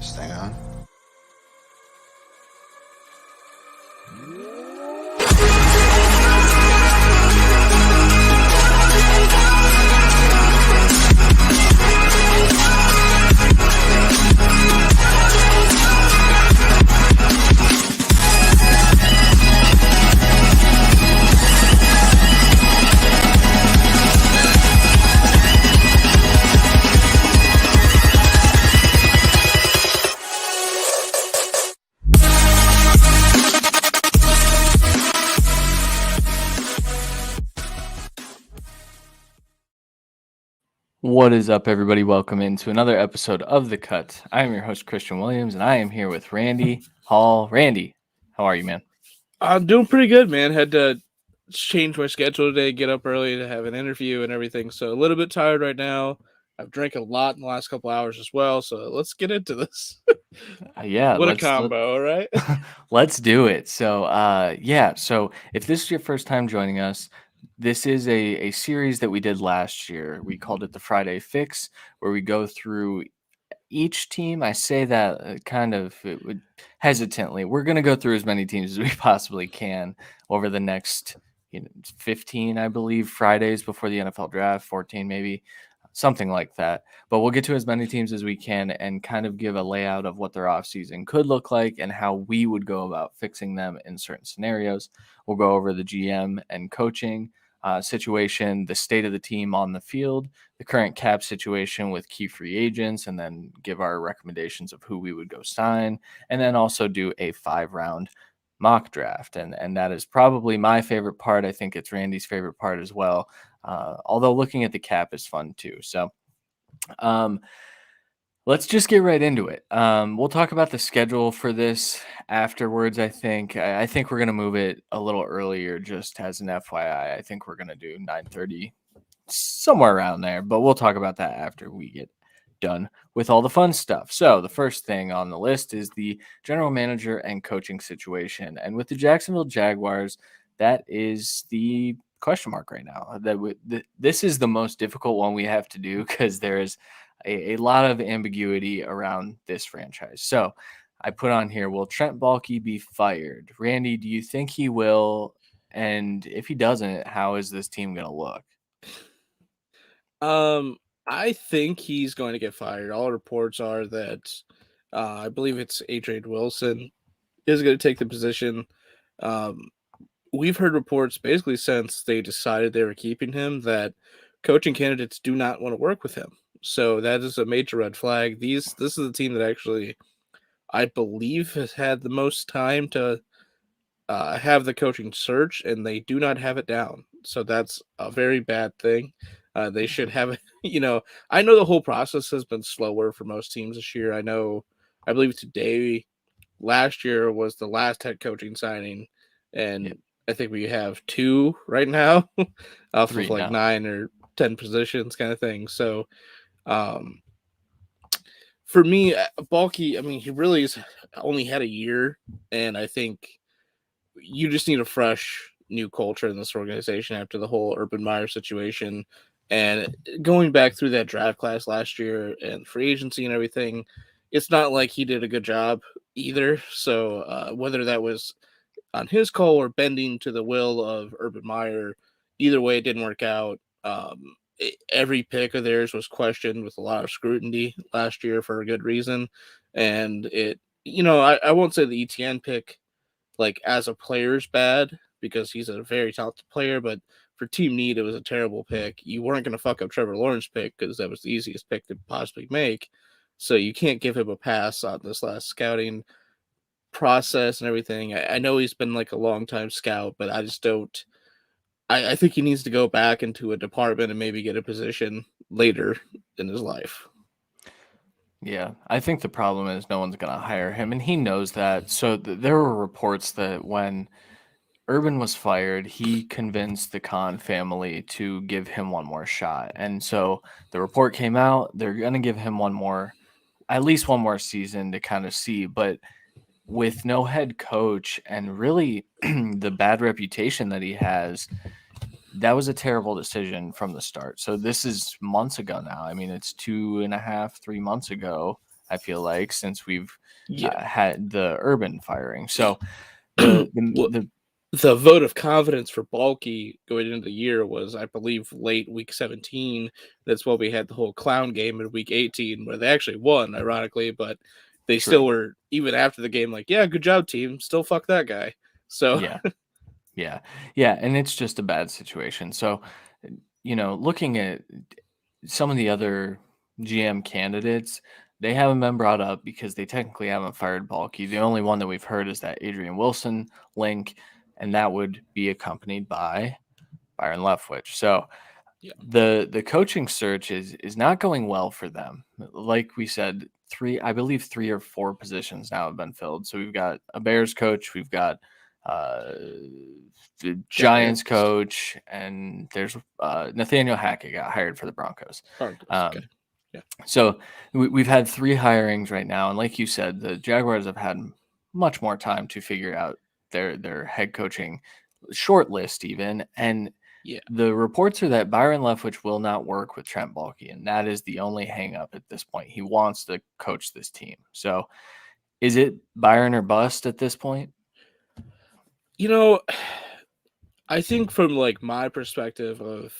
Stay on. What is up, everybody? Welcome into another episode of The Cut. I am your host, Christian Williams, and I am here with Randy Hall. Randy, how are you, man? I'm doing pretty good, man. Had to change my schedule today, get up early to have an interview and everything. So a little bit tired right now. I've drank a lot in the last couple hours as well. So let's get into this. Yeah, What a combo, right? let's do it. So, so if this is your first time joining us, this is a series that we did last year. We called it the Friday Fix, where we go through each team. I say that hesitantly. We're going to go through as many teams as we possibly can over the next 15, I believe, Fridays before the NFL draft, 14 maybe, something like that. But we'll get to as many teams as we can and kind of give a layout of what their offseason could look like and how we would go about fixing them in certain scenarios. We'll go over the GM and coaching situation, the state of the team on the field, the current cap situation with key free agents, and then give our recommendations of who we would go sign, and then also do a 5-round mock draft. And that is probably my favorite part. I think it's Randy's favorite part as well. Although looking at the cap is fun too. So let's just get right into it. We'll talk about the schedule for this afterwards. I think we're going to move it a little earlier, just as an FYI. I think we're going to do 9:30, somewhere around there, but we'll talk about that after we get done with all the fun stuff. So the first thing on the list is the general manager and coaching situation. And with the Jacksonville Jaguars, that is the question mark right now. This is the most difficult one we have to do because there is a lot of ambiguity around this franchise. So I put on here, will Trent Balkey be fired? Randy, do you think he will? And if he doesn't, how is this team going to look? I think he's going to get fired. All reports are that I believe it's Cedric Wilson is going to take the position. We've heard reports basically since they decided they were keeping him that coaching candidates do not want to work with him. So that is a major red flag. This is the team that actually, I believe, has had the most time to have the coaching search, and they do not have it down. So that's a very bad thing. They should have it. I know the whole process has been slower for most teams this year. I believe today, last year was the last head coaching signing, and Yep. I think we have 2 right now, off Three of like now. 9 or 10 positions kind of thing. So, for me, Balkey, I mean, he really has only had a year, and I think you just need a fresh new culture in this organization after the whole Urban Meyer situation. And going back through that draft class last year and free agency and everything, it's not like he did a good job either. So whether that was on his call or bending to the will of Urban Meyer, either way, it didn't work out. Every pick of theirs was questioned with a lot of scrutiny last year for a good reason. And I won't say the ETN pick, like, as a player's bad, because he's a very talented player, but for team need, it was a terrible pick. You weren't going to fuck up Trevor Lawrence's pick because that was the easiest pick to possibly make. So you can't give him a pass on this last scouting process and everything. I know he's been like a long time scout, but I just don't. I think he needs to go back into a department and maybe get a position later in his life. Yeah, I think the problem is no one's going to hire him, and he knows that. So there were reports that when Urban was fired, he convinced the Khan family to give him one more shot. And so the report came out, they're going to give him at least one more season to kind of see. But with no head coach and really the bad reputation that he has, that was a terrible decision from the start. So this is months ago now. I mean, it's 2.5, 3 months ago I feel like, since we've Yeah. had the Urban firing. So the the, Well, the the vote of confidence for Balkey going into the year was, I believe, late week 17. That's why we had the whole clown game in week 18, where they actually won, ironically, but they still true. were, even after the game, like, yeah, good job, team. Still fuck that guy. So, Yeah. Yeah. Yeah. And it's just a bad situation. So, looking at some of the other GM candidates, they haven't been brought up because they technically haven't fired Balky. The only one that we've heard is that Adrian Wilson link, and that would be accompanied by Byron Leftwich. So yeah, the coaching search is not going well for them. Like we said, I believe 3 or 4 positions now have been filled. So we've got a Bears coach, we've got uh, the Giants Giants, coach, and there's Nathaniel Hackett got hired for the Broncos. Broncos. Okay. Um, Yeah. so we've had 3 hirings right now, and like you said, the Jaguars have had much more time to figure out their head coaching short list even, and Yeah. the reports are that Byron Leftwich will not work with Trent Balkey, and that is the only hangup at this point. He wants to coach this team. So is it Byron or bust at this point? You know, I think from like my perspective of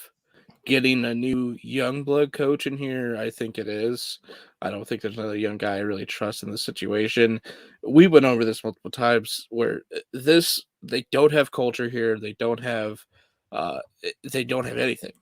getting a new young blood coach in here, I think it is. I don't think there's another young guy I really trust in this situation. We went over this multiple times where they don't have culture here. They don't have anything.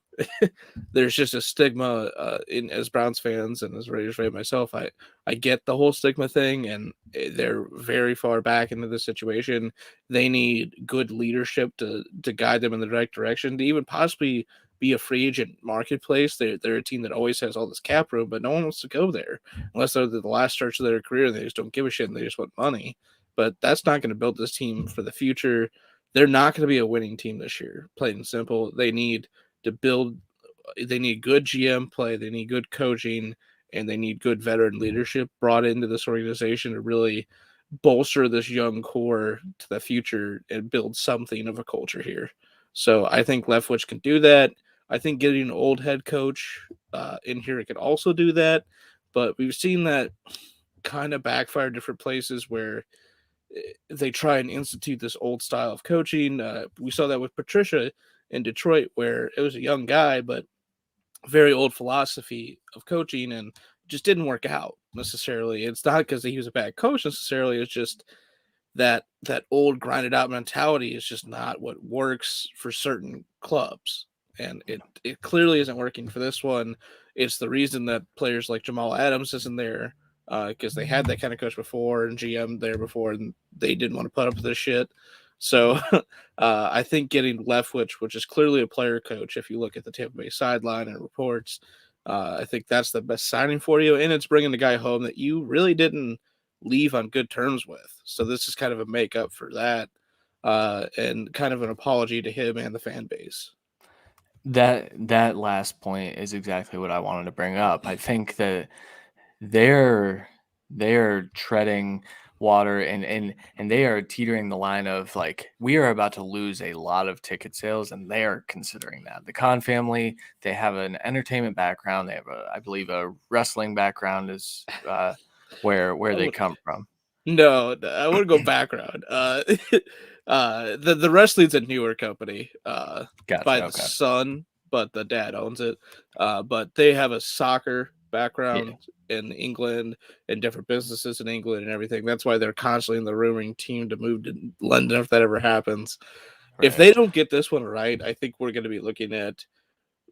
There's just a stigma in as Browns fans and as Raiders fan myself. I get the whole stigma thing, and they're very far back into the situation. They need good leadership to guide them in the right direction to even possibly be a free agent marketplace. They're a team that always has all this cap room, but no one wants to go there unless they're the last stretch of their career and they just don't give a shit and they just want money. But that's not going to build this team for the future. They're not going to be a winning team this year, plain and simple. They need to build. They need good GM play. They need good coaching, and they need good veteran leadership brought into this organization to really bolster this young core to the future and build something of a culture here. So I think Leftwich can do that. I think getting an old head coach in here could also do that. But we've seen that kind of backfire different places where they try and institute this old style of coaching. We saw that with Patricia in Detroit, where it was a young guy, but very old philosophy of coaching and just didn't work out necessarily. It's not because he was a bad coach necessarily. It's just that old grinded out mentality is just not what works for certain clubs. And it clearly isn't working for this one. It's the reason that players like Jamal Adams isn't there because they had that kind of coach before and GM there before, and they didn't want to put up with this shit. So I think getting Leftwich, which is clearly a player coach, if you look at the Tampa Bay sideline and reports, I think that's the best signing for you. And it's bringing the guy home that you really didn't leave on good terms with. So this is kind of a make up for that and kind of an apology to him and the fan base. That last point is exactly what I wanted to bring up. I think that they're they're treading water, and they are teetering the line of, like, we are about to lose a lot of ticket sales, and they are considering that. The Khan family, they have an entertainment background. They have I believe a wrestling background is where they come from. No, I want to go background. The wrestling's a newer company by Gotcha. the Okay. son, but the dad owns it. But they have a soccer Yeah. background in England and different businesses in England and everything. That's why they're constantly in the rumoring team to move to London if that ever happens. If Right. they don't get this one right, I think we're going to be looking at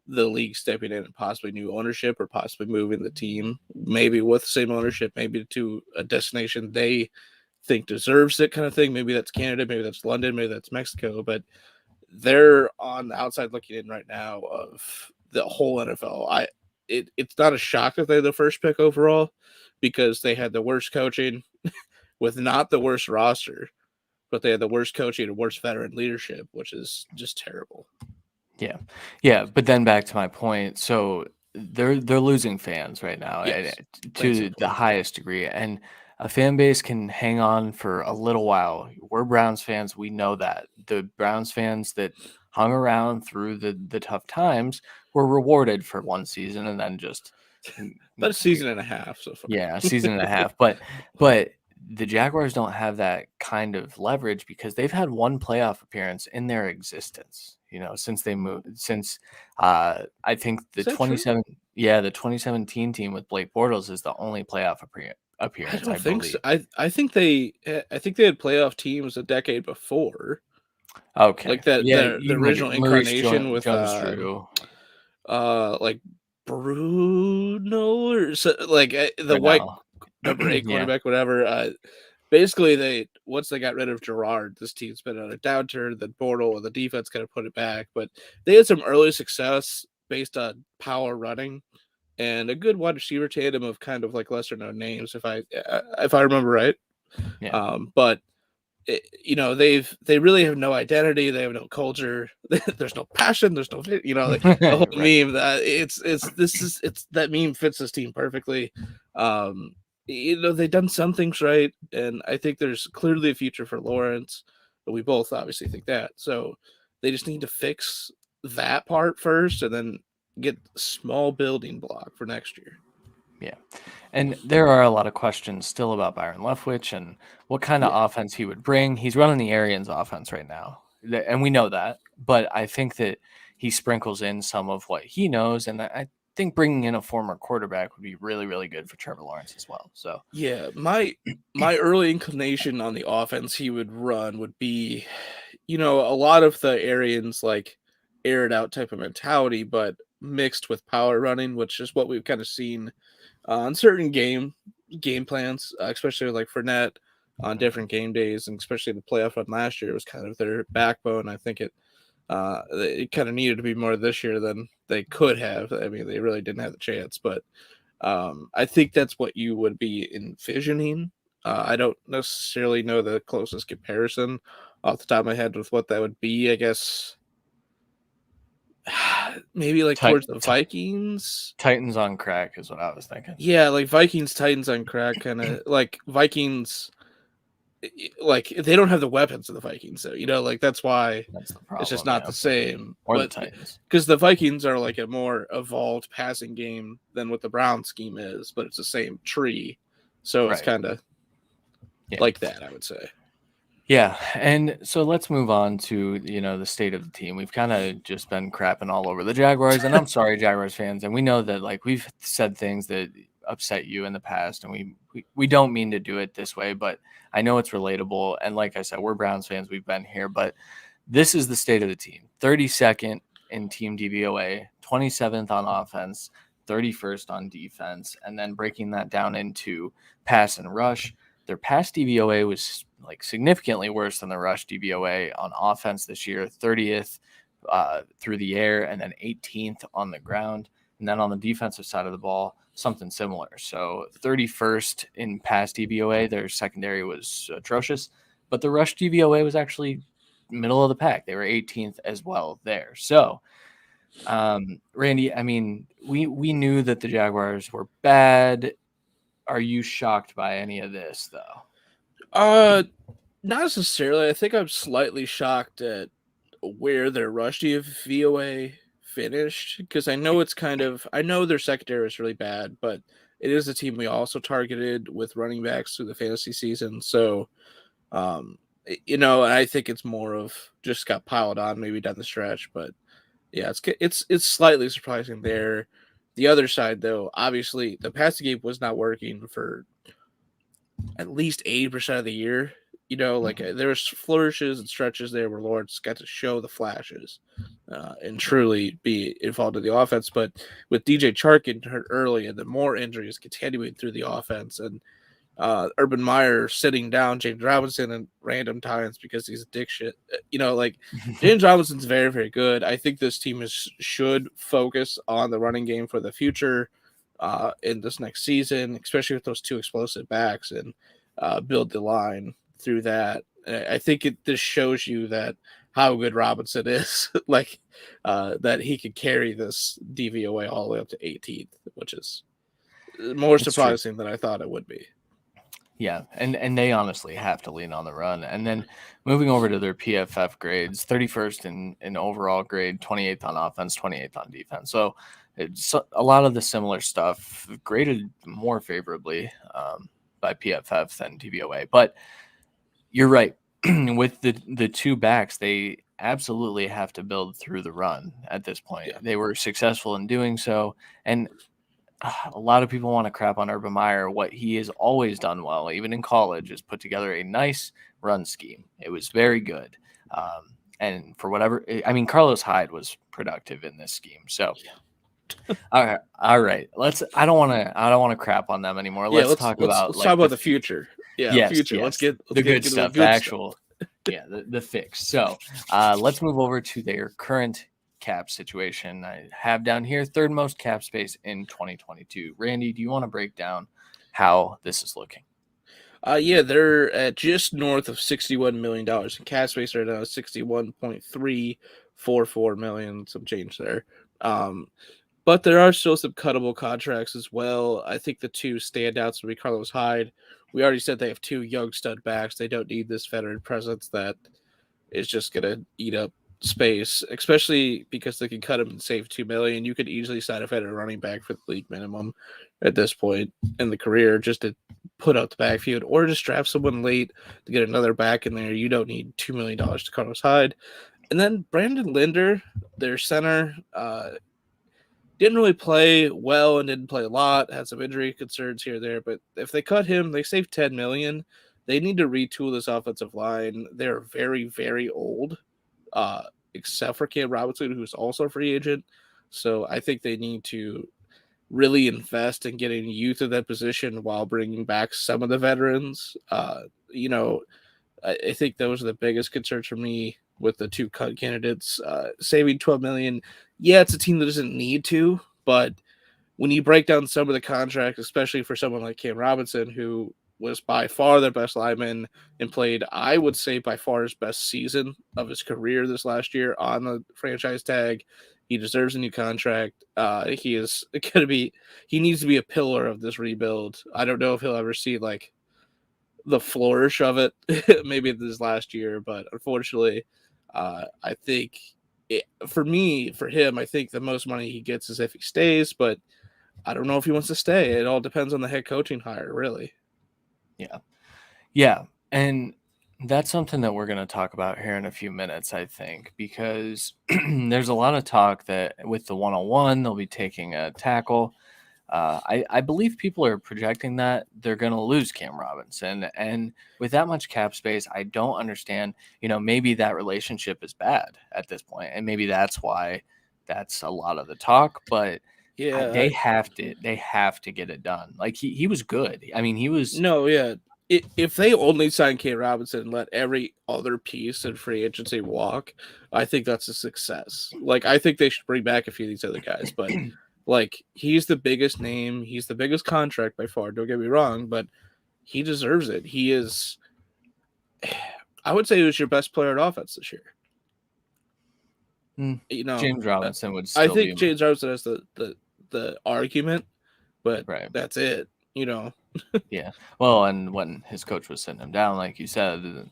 the league stepping in and possibly new ownership or possibly moving the team, maybe with the same ownership, maybe to a destination they think deserves it, kind of thing. Maybe that's Canada, maybe that's London, maybe that's Mexico, but they're on the outside looking in right now of the whole NFL. It's not a shock that they're the first pick overall because they had the worst coaching with not the worst roster, but they had the worst coaching and worst veteran leadership, which is just terrible. Yeah. Yeah, but then back to my point. So they're losing fans right now, and Yes, plain to the simple. highest degree, and a fan base can hang on for a little while. We're Browns fans, we know that. The Browns fans that hung around through the tough times were rewarded for one season and then just About a season and a half so far. Yeah, a season and a half. But the Jaguars don't have that kind of leverage because they've had one playoff appearance in their existence, since they moved. Since I think Is that true? the 2017 team with Blake Bortles is the only playoff I appearance, don't I think so. believe. I think they had playoff teams a decade before. Okay. Like that Yeah, the you might be original Maurice incarnation with Jones-Drew like Bruno or so, like the right white now. number 8 Yeah. quarterback, whatever. Basically once they got rid of Gerard, this team's been on a downturn. Then Bortle and the defense kind of put it back, but they had some early success based on power running and a good wide receiver tandem of kind of like lesser known names, if I remember right. Yeah. But they really have no identity. They have no culture. There's no passion. There's no like the whole Right. meme that it's that meme fits this team perfectly. They've done some things right, and I think there's clearly a future for Lawrence, but we both obviously think that. So they just need to fix that part first, and then get small building block for next year. Yeah. And there are a lot of questions still about Byron Leftwich and what kind of Yeah, offense he would bring. He's running the Arians offense right now, and we know that. But I think that he sprinkles in some of what he knows, and I think bringing in a former quarterback would be really, really good for Trevor Lawrence as well. So yeah. My early inclination on the offense he would run would be, a lot of the Arians like aired out type of mentality, but mixed with power running, which is what we've kind of seen on certain game plans, especially like Fournette on different game days, and especially the playoff run last year was kind of their backbone. I think it kind of needed to be more this year than they could have. I mean, they really didn't have the chance, but I think that's what you would be envisioning. I don't necessarily know the closest comparison off the top of my head with what that would be. I guess maybe like Tit- towards the Vikings. Titans on crack is what I was thinking. Yeah, like Vikings, Titans on crack, kind of like Vikings. Like they don't have the weapons of the Vikings, so like that's why That's the it's just problem, not yeah. the same. Or the But Titans. because the Vikings are like a more evolved passing game than what the Brown scheme is, but it's the same tree, so it's Right. kind of like that, I would say. Yeah, and so let's move on to the state of the team. We've kind of just been crapping all over the Jaguars, and I'm sorry, Jaguars fans, and we know that like we've said things that upset you in the past, and we don't mean to do it this way, but I know it's relatable. And like I said, we're Browns fans. We've been here, but this is the state of the team: 32nd in team DVOA, 27th on offense, 31st on defense, and then breaking that down into pass and rush. Their pass DVOA was like significantly worse than the rush DVOA on offense this year, 30th through the air and then 18th on the ground. And then on the defensive side of the ball, something similar. So 31st in pass DVOA, their secondary was atrocious, but the rush DVOA was actually middle of the pack. They were 18th as well there. So, Randy, I mean, we knew that the Jaguars were bad. Are you shocked by any of this, though? Not necessarily. I think I'm slightly shocked at where their rush DVOA finished, because I know I know their secondary is really bad, but it is a team we also targeted with running backs through the fantasy season. So, I think it's more of just got piled on maybe down the stretch, but yeah, it's slightly surprising there. The other side, though, obviously the passing game was not working for at least 80% of the year. Like there was flourishes and stretches there where Lawrence got to show the flashes and truly be involved in the offense. But with DJ Chark getting hurt early and the more injuries continuing through the offense, and Urban Meyer sitting down James Robinson in random times because he's a dick shit. Like James Robinson's very, very good. I think this team should focus on the running game for the future in this next season, especially with those two explosive backs, and build the line through that. I think this shows you that how good Robinson is, like that he could carry this DVOA all the way up to 18th, which is more surprising than I thought it would be. Yeah, and they honestly have to lean on the run. And then moving over to their PFF grades, 31st in overall grade, 28th on offense, 28th on defense. So It's a lot of the similar stuff graded more favorably by PFF than DVOA. But you're right. With the two backs, they absolutely have to build through the run at this point. Yeah. They were successful in doing so. And a lot of people want to crap on Urban Meyer. What he has always done well, even in college, is put together a nice run scheme. It was very good. And for whatever, I mean, Carlos Hyde was productive in this scheme. So, all right. I don't want to crap on them anymore. Yeah, Let's talk about let's talk about the future. Yeah, yes, future. yes, Let's get the good to stuff, the actual, the fix. So, let's move over to their current cap situation. I have down here third most cap space in 2022. Randy, do you want to break down how this is looking? Yeah, they're at just north of $61 million in cap space right now, 61.344 million, some change there. But there are still some cuttable contracts as well. I think the two standouts would be Carlos Hyde. We already said they have two young stud backs. They don't need this veteran presence that is just going to eat up space, especially because they can cut him and save $2 million. You could easily sign a veteran running back for the league minimum at this point in the career just to put out the backfield, or just draft someone late to get another back in there. You don't need $2 million to Carlos Hyde. And then Brandon Linder, their center, didn't really play well and didn't play a lot, had some injury concerns here or there, but if they cut him, they save $10 million. They need to retool this offensive line. They're very, very old, except for Cam Robinson, who's also a free agent. So I think they need to really invest in getting youth in that position while bringing back some of the veterans. I think those are the biggest concerns for me with the two cut candidates. Saving $12 million, yeah, it's a team that doesn't need to, but when you break down some of the contracts, especially for someone like Cam Robinson, who was by far their best lineman and played, I would say, by far his best season of his career this last year on the franchise tag. He deserves a new contract. He is going to be, he needs to be a pillar of this rebuild. I don't know if he'll ever see like the flourish of it, maybe this last year, but unfortunately, I think for him, I think the most money he gets is if he stays, but I don't know if he wants to stay. It all depends on the head coaching hire, really. Yeah. And that's something that we're going to talk about here in a few minutes, I think, because there's a lot of talk that with the 101, they'll be taking a tackle. I believe people are projecting that they're going to lose Cam Robinson. And with that much cap space, I don't understand, maybe that relationship is bad at this point, and maybe that's why that's a lot of the talk, but Yeah, they have to get it done. Like he was good. I mean, he was. no, yeah. If they only sign Cam Robinson and let every other piece in free agency walk, I think that's a success. Like, I think they should bring back a few of these other guys, but like, he's the biggest name, he's the biggest contract by far. Don't get me wrong, but he deserves it. He is. I would say he was your best player at offense this year. James Robinson would I still think James Robinson has the argument, but right. That's it. Yeah. Well, and when his coach was sitting him down, like you said,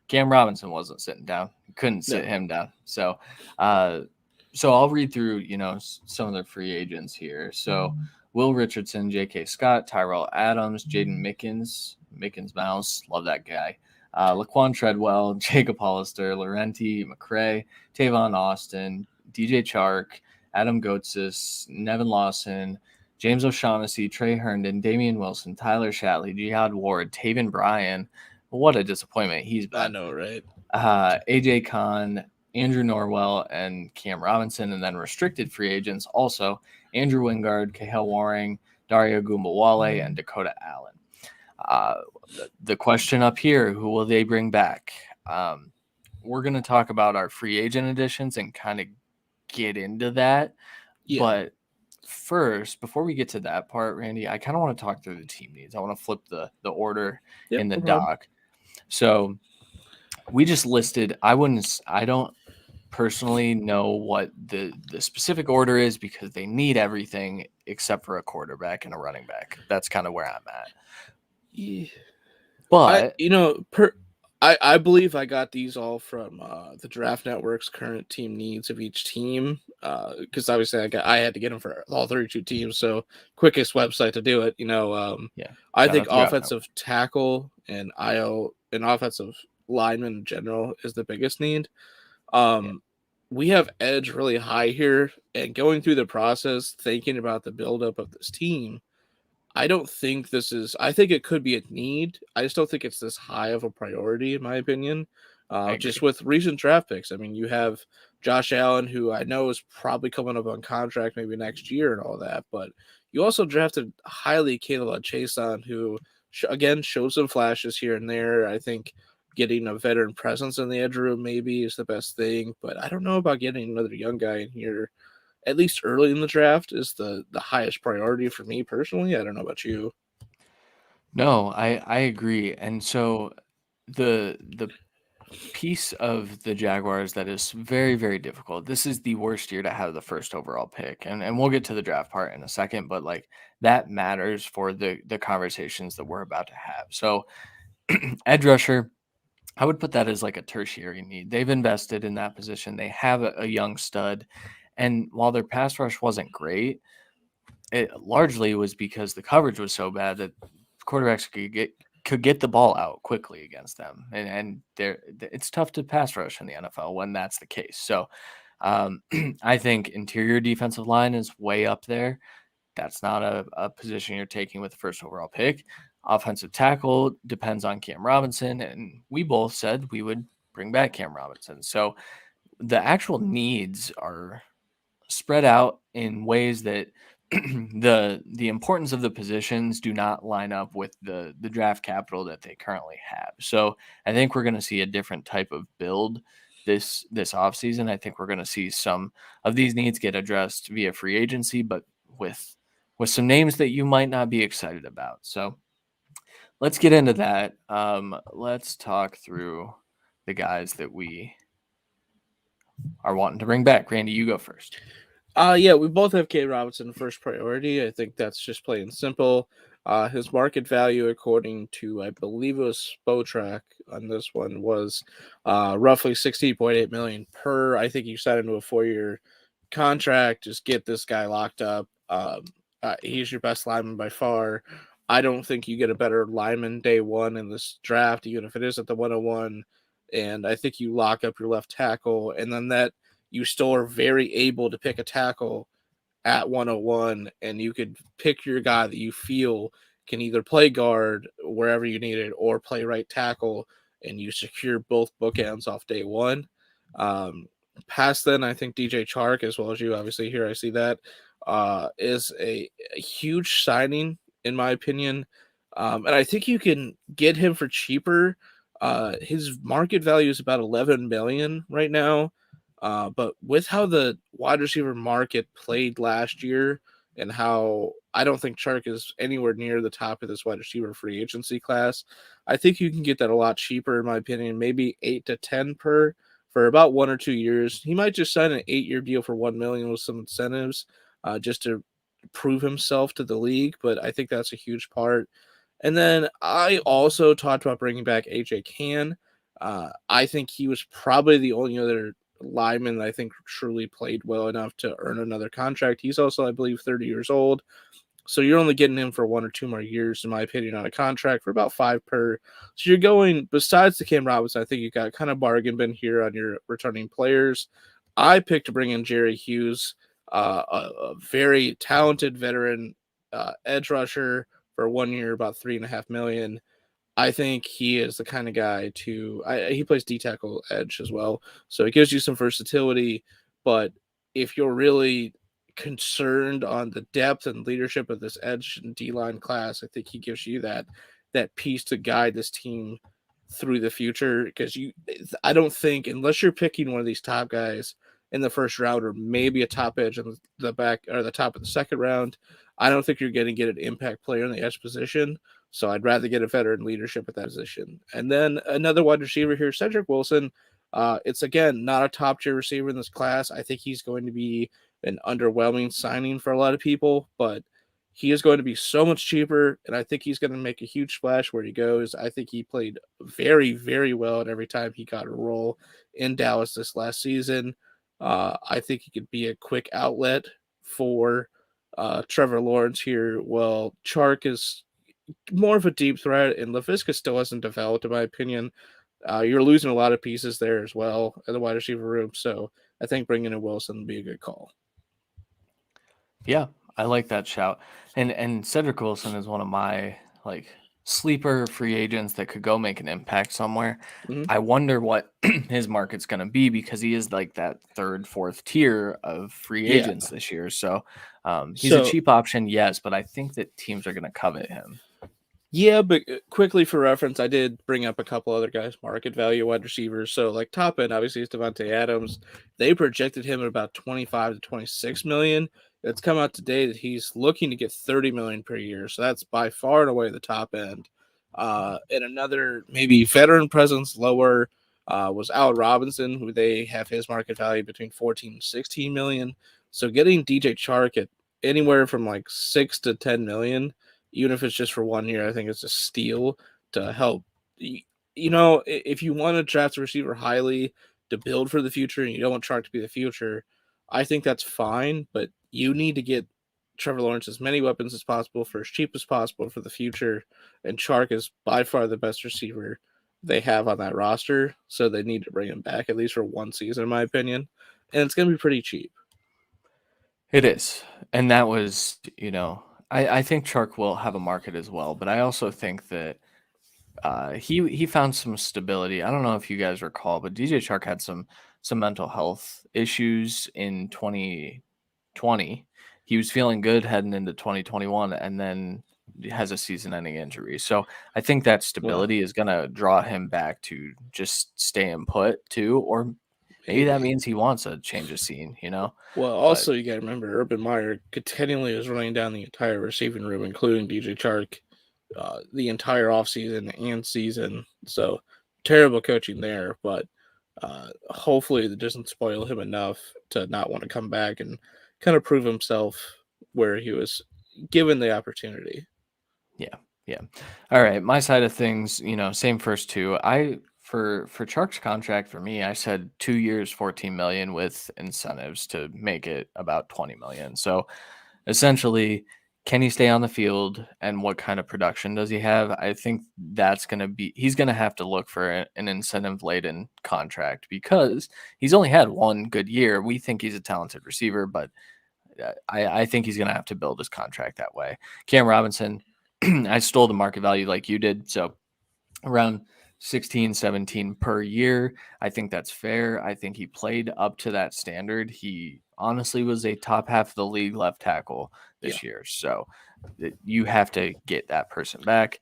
Cam Robinson wasn't sitting down. You couldn't sit him down. So, I'll read through, some of the free agents here. So, Will Richardson, J.K. Scott, Tyrell Adams, Jaden Mickens Mouse, love that guy. Laquan Treadwell, Jacob Hollister, Laurenti McCray, Tavon Austin, DJ Chark, Adam Gotsis, Nevin Lawson, James O'Shaughnessy, Trey Herndon, Damian Wilson, Tyler Shatley, Jihad Ward, Taven Bryan. What a disappointment he's been. I know, right? AJ Khan, Andrew Norwell, and Cam Robinson, and then restricted free agents also Andrew Wingard, Cahill Waring, Dario Gumbawale, and Dakota Allen. The question up here, who will they bring back? We're going to talk about our free agent additions and kind of get into that. Yeah. But first, before we get to that part, Randy, I kind of want to talk through the team needs. I want to flip the order in the doc. So we just listed, I don't personally know what the specific order is because they need everything except for a quarterback and a running back. That's kind of where I'm at. Yeah. But I believe I got these all from the Draft Network's current team needs of each team, because obviously I had to get them for all 32 teams, so quickest website to do it. Yeah. I Shout think out to Draft Network. offensive tackle and IO and offensive lineman in general is the biggest need. Yeah. Um, we have edge really high here, and going through the process, thinking about the buildup of this team, I don't think this is. I think it could be a need. I just don't think it's this high of a priority, in my opinion. I Just agree. with recent draft picks, I mean, you have Josh Allen, who I know is probably coming up on contract maybe next year and all that, but you also drafted highly Caleb Chason, who again shows some flashes here and there. I think getting a veteran presence in the edge room maybe is the best thing, but I don't know about getting another young guy in here at least early in the draft is the highest priority for me personally. I don't know about you. No, I agree. And so the piece of the Jaguars that is very, very difficult. This is the worst year to have the first overall pick. And we'll get to the draft part in a second, but like that matters for the conversations that we're about to have. So edge rusher, I would put that as like a tertiary need. They've invested in that position. They have a young stud. And while their pass rush wasn't great, it largely was because the coverage was so bad that quarterbacks could get the ball out quickly against them, and it's tough to pass rush in the NFL when that's the case. So I think interior defensive line is way up there. That's not a position you're taking with the first overall pick. Offensive tackle depends on Cam Robinson, and we both said we would bring back Cam Robinson. So the actual needs are spread out in ways that the importance of the positions do not line up with the draft capital that they currently have. So I think we're going to see a different type of build this offseason. I think we're going to see some of these needs get addressed via free agency, but with some names that you might not be excited about. So let's get into that. Let's talk through the guys that we are wanting to bring back. Randy, you go first. Yeah, we both have K Robinson first priority. I think that's just plain simple. His market value, according to I believe it was Spotrac on this one, was roughly 16.8 million per. I think you signed into a 4-year contract. Just get this guy locked up. He's your best lineman by far. I don't think you get a better lineman day one in this draft, even if it is at the 101. And I think you lock up your left tackle, and then that you still are very able to pick a tackle at 101, and you could pick your guy that you feel can either play guard wherever you need it or play right tackle, and you secure both bookends off day one. Um, Past then, I think DJ Chark, as well as you, obviously here I see that, is a huge signing in my opinion, and I think you can get him for cheaper. His market value is about 11 million right now. But with how the wide receiver market played last year and how I don't think Chark is anywhere near the top of this wide receiver free agency class, I think you can get that a lot cheaper, in my opinion, maybe 8 to 10 per for about 1 or 2 years. He might just sign an 8-year deal for 1 million with some incentives, just to prove himself to the league. But I think that's a huge part. And then I also talked about bringing back AJ Can. I think he was probably the only other lineman that I think truly played well enough to earn another contract. He's also, I believe, 30 years old. So you're only getting him for 1 or 2 more years, in my opinion, on a contract for about 5 per. So you're going, besides the Cam Robinson, I think you got kind of bargain bin here on your returning players. I picked to bring in Jerry Hughes, a very talented veteran edge rusher for 1 year, about 3.5 million. I think he is the kind of guy he plays D tackle edge as well. So it gives you some versatility. But if you're really concerned on the depth and leadership of this edge and D line class, I think he gives you that piece to guide this team through the future. Because I don't think, unless you're picking one of these top guys in the first round or maybe a top edge in the back or the top of the second round, I don't think you're going to get an impact player in the edge position. So I'd rather get a veteran leadership at that position. And then another wide receiver here, Cedric Wilson. It's again not a top tier receiver in this class. I think he's going to be an underwhelming signing for a lot of people, but he is going to be so much cheaper, and I think he's going to make a huge splash where he goes. I think he played very, very well, and every time he got a role in Dallas this last season, I think he could be a quick outlet for Trevor Lawrence here. Well, Chark is more of a deep threat, and LaVisca still hasn't developed, in my opinion. You're losing a lot of pieces there as well in the wide receiver room, so I think bringing in Wilson would be a good call. Yeah, I like that shout. And Cedric Wilson is one of my like sleeper free agents that could go make an impact somewhere. Mm-hmm. I wonder what his market's going to be because he is like that third, fourth tier of free Yeah. agents this year. So he's a So cheap option, yes, but I think that teams are going to covet him. yeah, but quickly for reference, I did bring up a couple other guys, market value wide receivers. So like top end, obviously is Devontae Adams. They projected him at about 25 to 26 million. It's come out today that he's looking to get 30 million per year. So that's by far and away the top end. And another maybe veteran presence lower was Al Robinson, who they have his market value between 14 and 16 million. So getting DJ Chark at anywhere from like 6 to 10 million, even if it's just for 1 year, I think it's a steal to help. You know, if you want to draft a receiver highly to build for the future and you don't want Chark to be the future, I think that's fine, but you need to get Trevor Lawrence as many weapons as possible for as cheap as possible for the future. And Chark is by far the best receiver they have on that roster, so they need to bring him back at least for 1 season, in my opinion. And it's going to be pretty cheap. It is. And that was, I think Chark will have a market as well, but I also think that he found some stability. I don't know if you guys recall, but DJ Chark had some mental health issues in 2020. He was feeling good heading into 2021, and then has a season-ending injury. So I think that stability is going to draw him back to just staying put too, or maybe that means he wants a change of scene. Well, also you got to remember, Urban Meyer continually was running down the entire receiving room, including DJ Chark, the entire offseason and season. So terrible coaching there, but hopefully it doesn't spoil him enough to not want to come back and kind of prove himself where he was given the opportunity. Yeah. All right. My side of things, same first two. For Chark's contract for me, I said 2 years, 14 million with incentives to make it about 20 million. So essentially, can he stay on the field and what kind of production does he have? I think that's going to be, he's going to have to look for an incentive laden contract because he's only had one good year. We think he's a talented receiver, but I think he's going to have to build his contract that way. Cam Robinson, I stole the market value like you did. So around 16, 17 per year. I think that's fair. I think he played up to that standard. He honestly was a top half of the league left tackle this year. So you have to get that person back.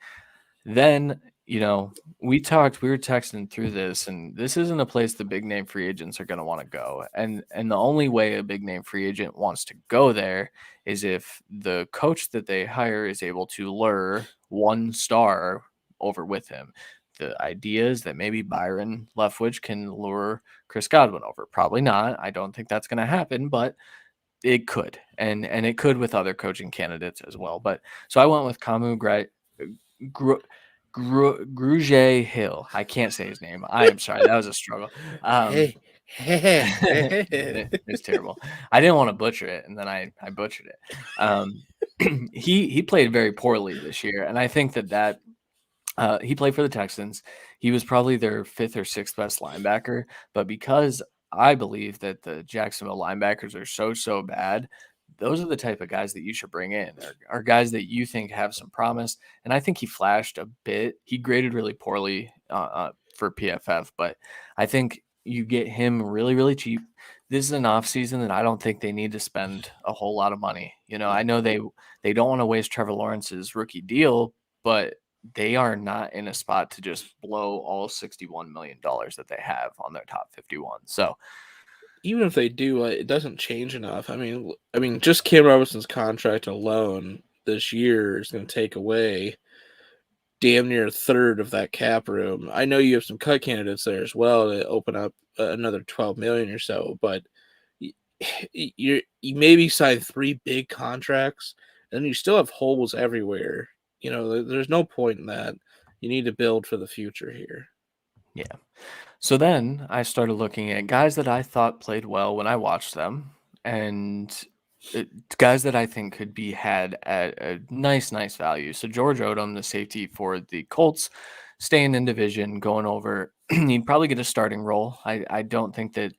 Then, we were texting through this, and this isn't a place the big name free agents are going to want to go. And the only way a big name free agent wants to go there is if the coach that they hire is able to lure one star over with him. The idea is that maybe Byron Leftwich can lure Chris Godwin over. Probably not. I don't think that's going to happen, but it could. And it could with other coaching candidates as well. But so I went with Camu Grugier Hill. I can't say his name. I am sorry. That was a struggle. It's terrible. I didn't want to butcher it, and then I butchered it. He played very poorly this year, and I think that he played for the Texans. He was probably their fifth or sixth best linebacker, but because I believe that the Jacksonville linebackers are so bad, those are the type of guys that you should bring in, are guys that you think have some promise. And I think he flashed a bit. He graded really poorly for PFF, but I think you get him really, really cheap. This is an offseason that I don't think they need to spend a whole lot of money. I know they don't want to waste Trevor Lawrence's rookie deal, but they are not in a spot to just blow all $61 million that they have on their top 51. So even if they do, it doesn't change enough. I mean, just Cam Robinson's contract alone this year is going to take away damn near a third of that cap room. I know you have some cut candidates there as well to open up another 12 million or so, but you maybe sign 3 big contracts and you still have holes everywhere. There's no point in that. You need to build for the future here. Yeah. So then I started looking at guys that I thought played well when I watched them, and guys that I think could be had at a nice value. So George Odom, the safety for the Colts, staying in division, going over. He'd probably get a starting role. I don't think that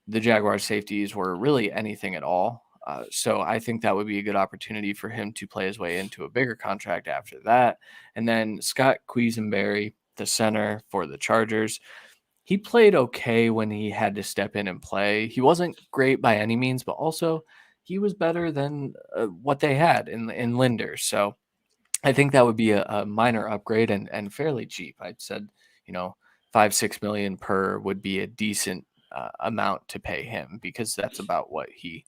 the Jaguars safeties were really anything at all. So I think that would be a good opportunity for him to play his way into a bigger contract after that. And then Scott Quisenberry, the center for the Chargers, he played okay when he had to step in and play. He wasn't great by any means, but also he was better than what they had in Linder. So I think that would be a minor upgrade and fairly cheap. I'd said, 5-6 million per would be a decent amount to pay him because that's about what he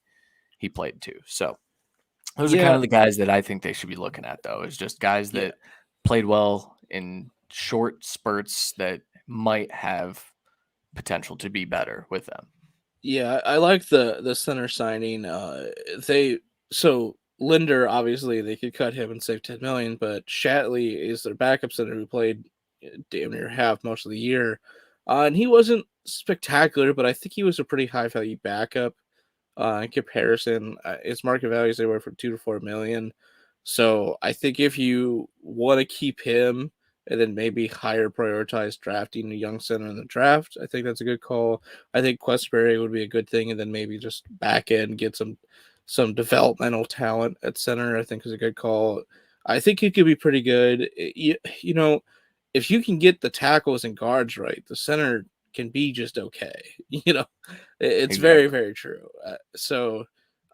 played to. So those are kind Yeah, of the guys that I think they should be looking at, though, is just guys yeah, that played well in short spurts that might have potential to be better with them. yeah. I like the center signing. They so Linder, obviously they could cut him and save 10 million, but Shatley is their backup center who played damn near half most of the year, and he wasn't spectacular, but I think he was a pretty high value backup. In comparison, its market value is anywhere from 2 to 4 million. So I think if you want to keep him and then maybe higher prioritize drafting a young center in the draft, I think that's a good call. I think Questberry would be a good thing, and then maybe just back end get some developmental talent at center. I think is a good call. I think he could be pretty good. If you can get the tackles and guards right, the center can be just okay. You know, it's very, Exactly. very true. So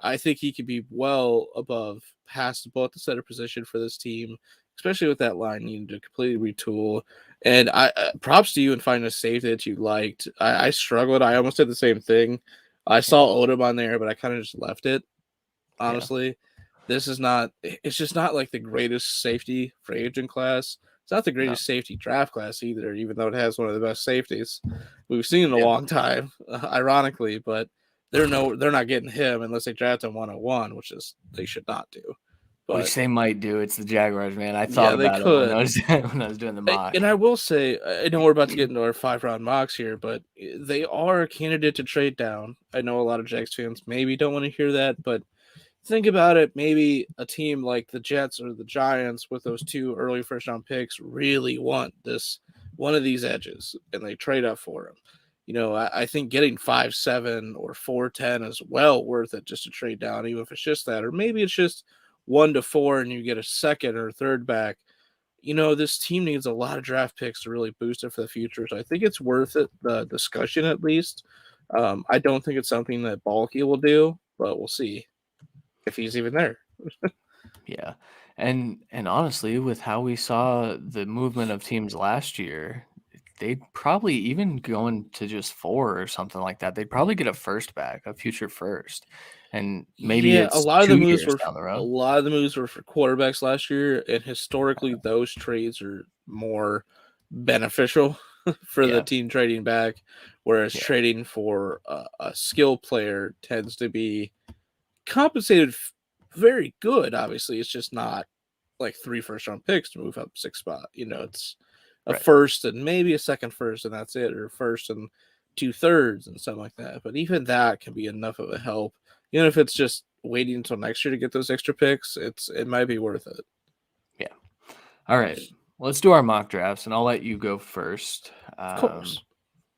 I think he could be well above passable at the center position for this team, especially with that line needing to completely retool. And I props to you in finding a safety that you liked. I struggled. I almost did the same thing. I Yeah. saw Odom on there, but I kind of just left it. Yeah. Honestly, this is not. It's just not like the greatest safety free agent class. It's not the No. greatest safety draft class either, even though it has one of the best safeties we've seen in a Yeah. long time, ironically. But they're not getting him unless they draft him 101, which is they should not do. But Which they might do. It's the Jaguars, man. I thought yeah, they about it when I could. was when I was doing the mock. And I will say, I know we're about to get into our 5 round mocks here, but they are a candidate to trade down. I know a lot of Jags fans maybe don't want to hear that, but think about it. Maybe a team like the Jets or the Giants with those two early first round picks really want this one of these edges and they trade up for him. I think getting 5-7 or 4-10 is well worth it just to trade down, even if it's just that, or maybe it's just 1-4 and you get a second or third back. This team needs a lot of draft picks to really boost it for the future. So I think it's worth it, the discussion at least. I don't think it's something that Balkey will do, but we'll see if he's even there. Yeah. And honestly, with how we saw the movement of teams last year, they'd probably even going to just 4 or something like that. They'd probably get a first back, a future first. And maybe Yeah, it's 2 years down the a road. lot of the moves were for quarterbacks last year, and historically those trades are more beneficial for the Yeah. team trading back, whereas Yeah. trading for a skill player tends to be compensated very good. Obviously, it's just not like 3 first round picks to move up 6 spot. It's a Right. first and maybe a second first, and that's it, or first and 2/3 and something like that. But even that can be enough of a help. Even if it's just waiting until next year to get those extra picks, it might be worth it. Yeah. All right. Let's do our mock drafts, and I'll let you go first. Of course.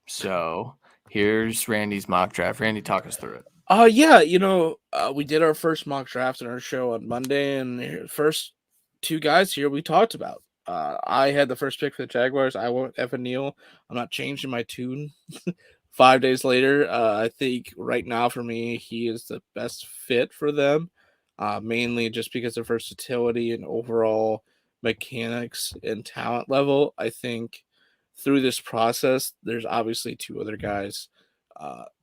So here's Randy's mock draft. Randy, talk us through it. Yeah, we did our first mock draft in our show on Monday, and the first two guys here we talked about. I had the first pick for the Jaguars. I went Evan Neal. I'm not changing my tune 5 days later. I think right now for me, he is the best fit for them, mainly just because of versatility and overall mechanics and talent level. I think through this process, there's obviously two other guys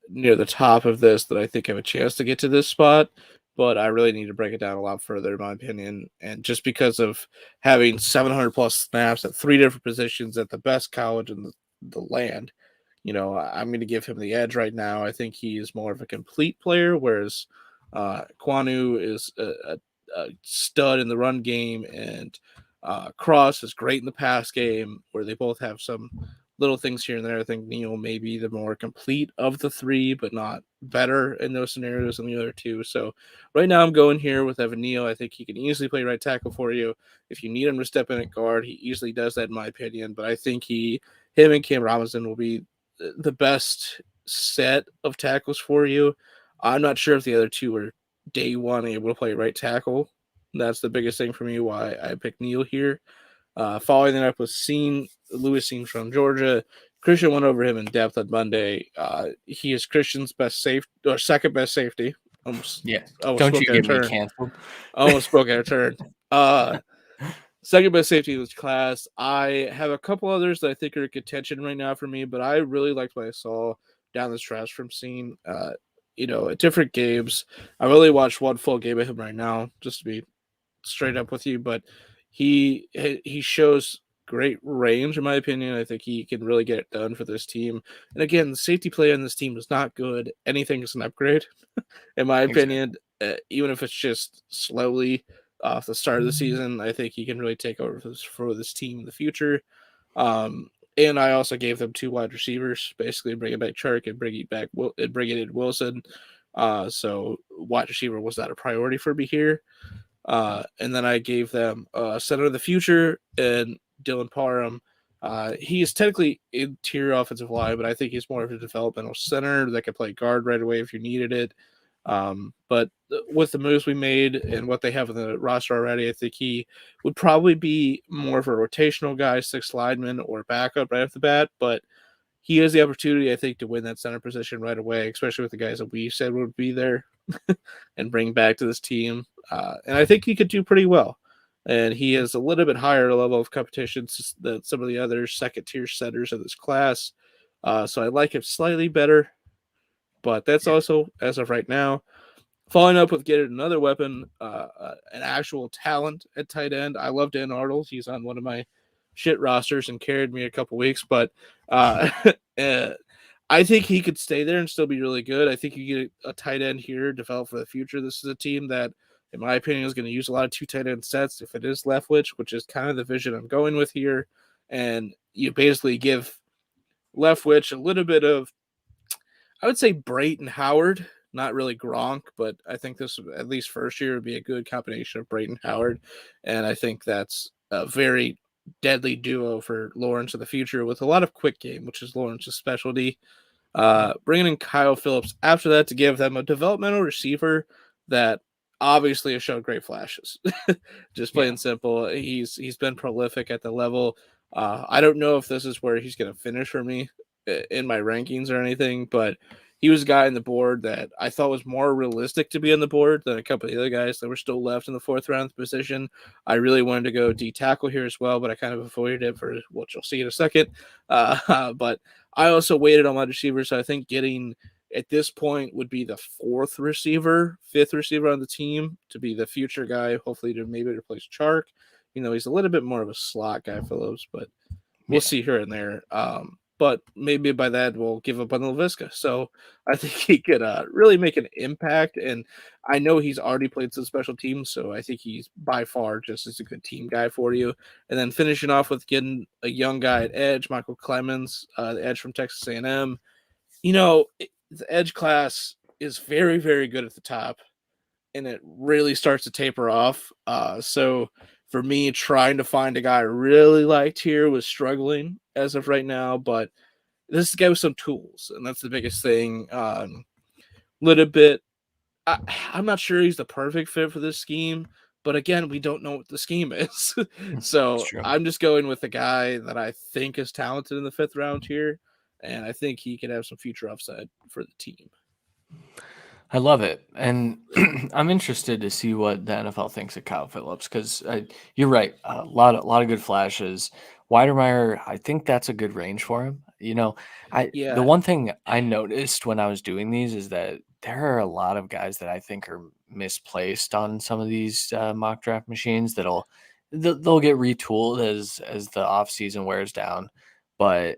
near the top of this that I think have a chance to get to this spot, but I really need to break it down a lot further, in my opinion. And just because of having 700 plus snaps at 3 different positions at the best college in the land, I'm going to give him the edge right now. I think he is more of a complete player, whereas Kwanu is stud in the run game, and Cross is great in the pass game, where they both have some little things here and there. I think Neal may be the more complete of the three, but not better in those scenarios than the other two. So right now I'm going here with Evan Neal. I think he can easily play right tackle for you. If you need him to step in at guard, he easily does that in my opinion. But I think him and Cam Robinson will be the best set of tackles for you. I'm not sure if the other two are day one able to play right tackle. That's the biggest thing for me why I picked Neal here. Following that up with Lewis Seen from Georgia. Christian went over him in depth on Monday. He is Christian's best safe or second best safety. Almost Don't you spoke out get of me turn. canceled? Almost spoke out of turn. Second best safety in this class. I have a couple others that I think are in contention right now for me, but I really liked what I saw down the stretch from Seen. At different games. I really watched one full game of him right now, just to be straight up with you, but he shows great range in my opinion. I think he can really get it done for this team. And again, the safety play on this team is not good. Anything is an upgrade, in my opinion. Even if it's just slowly off the start of the season, I think he can really take over for this team in the future. And I also gave them two wide receivers, basically bringing back Chark and bringing in Wilson. So wide receiver was not a priority for me here. And then I gave them center of the future and Dylan Parham. He is technically interior offensive line, but I think he's more of a developmental center that can play guard right away if you needed it. But with the moves we made and what they have in the roster already, I think he would probably be more of a rotational guy, sixth lineman or backup right off the bat. But he has the opportunity, I think, to win that center position right away, especially with the guys that we said would be there and bring back to this team. And I think he could do pretty well. And he has a little bit higher level of competition than some of the other second tier centers of this class. So I like him slightly better, but that's also as of right now. Following up with getting another weapon, an actual talent at tight end. I love Dan Arnold. He's on one of my shit rosters and carried me a couple weeks, but I think he could stay there and still be really good. I think you get a tight end here developed for the future. This is a team that, in my opinion, is going to use a lot of two tight end sets if it is Leftwich, which is kind of the vision I'm going with here. And you basically give Leftwich a little bit of, I would say, Brayton Howard. Not really Gronk, but I think this, at least first year, would be a good combination of Brayton Howard. And I think that's a very deadly duo for Lawrence in the future with a lot of quick game, which is Lawrence's specialty. Bringing in Kyle Phillips after that to give them a developmental receiver that obviously has shown great flashes. Just plain simple. He's been prolific at the level. I don't know if this is where he's going to finish for me in my rankings or anything, but he was a guy on the board that I thought was more realistic to be on the board than a couple of the other guys that were still left in the fourth round position. I really wanted to go D tackle here as well, but I kind of avoided it for what you'll see in a second. But I also waited on my receivers, so I think getting at this point would be the fifth receiver on the team to be the future guy, hopefully to maybe replace Chark. He's a little bit more of a slot guy, Phillips, but we'll see here and there. But maybe by that we'll give up on LaVisca. So I think he could really make an impact. And I know he's already played some special teams, so I think he's by far just as a good team guy for you. And then finishing off with getting a young guy at edge, Michael Clemens, the edge from Texas A&M. The edge class is very, very good at the top, and it really starts to taper off. So for me, trying to find a guy I really liked here was struggling as of right now, but this guy with some tools, and that's the biggest thing. Little bit, I'm not sure he's the perfect fit for this scheme, but again, we don't know what the scheme is. So I'm just going with the guy that I think is talented in the fifth round here, and I think he could have some future upside for the team. I love it, and I'm interested to see what the NFL thinks of Kyle Phillips because you're right, a lot of good flashes. Weidermeyer, I think that's a good range for him. The one thing I noticed when I was doing these is that there are a lot of guys that I think are misplaced on some of these mock draft machines they'll get retooled as the off season wears down, but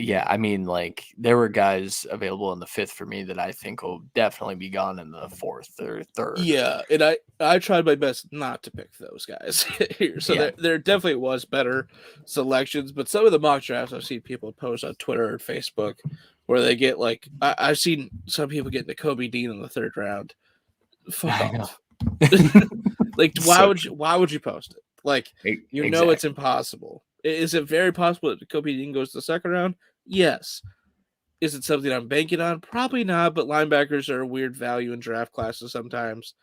Yeah, I mean, like, there were guys available in the 5th for me that I think will definitely be gone in the 4th or 3rd. Yeah, and I tried my best not to pick those guys here. So Yeah. there definitely was better selections, but some of the mock drafts I've seen people post on Twitter and Facebook where they get like I've seen some people get Kobe Dean in the 3rd round. Fuck I know. off. Like So why would you post it? Like exactly. it's impossible. Is it very possible that Kobe Dean goes to the 2nd round? Yes. Is it something I'm banking on? Probably not, but linebackers are a weird value in draft classes sometimes.